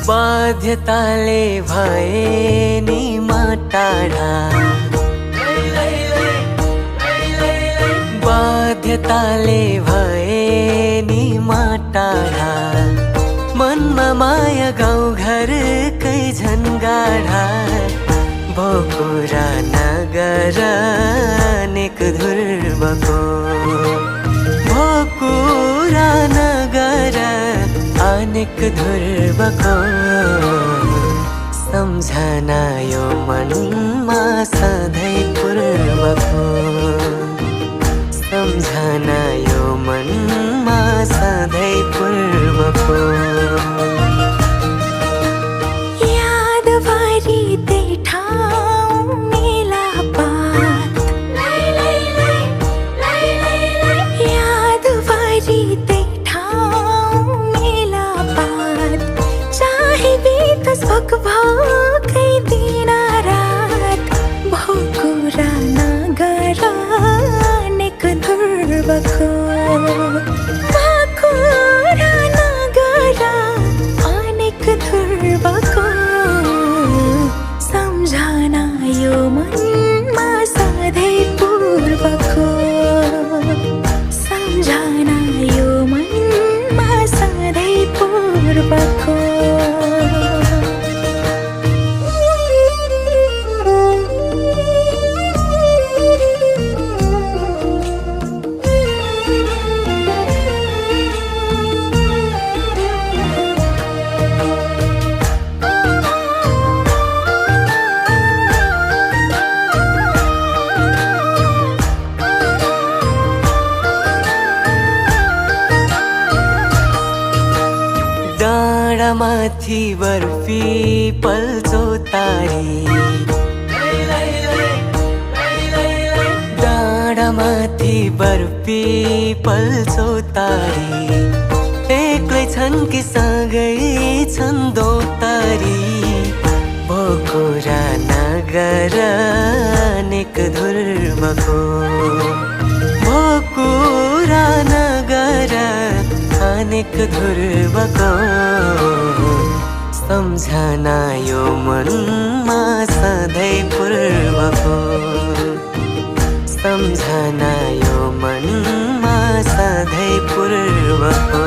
बाध्यताले भए नि म टाढा, बाध्यताले भए नि म टाढा, मनमा माया गाउँघरकै झन्गाढा, भोकुरा नगर नेक ध्रुवको, भोकुरा नगर अनेक ध्रुवको, सम्झना यो मनमा सधैँ पूर्वको, सम्झना यो मनमा सधैँ पूर्वको। यादभरि त्यही ठाउँ मेलापात, यादभरि त्यही ठाउँ मेलापात, चाहे बितोस् भोकै दिन रात, भोकुरा नगर अनेक ध्रुवको, भोकुरा नगर अनेक ध्रुवको, सम्झना यो मनमा सधैँ पूर्वको, सम्झना यो मनमा सधैँ पूर्वको। डाँडामाथि बर्फी पल्चो तारी, डाँडामाथि बर्फी पल्चो तारी, एक्लै छन् कि सँगै छन् दौतारी, भोकुरा नगर अनेक ध्रुवको, भोकुरा नगर अनेक ध्रुवको, सम्झना यो मनमा सधैँ पूर्वको, सम्झना यो मनमा सधैँ पूर्वको।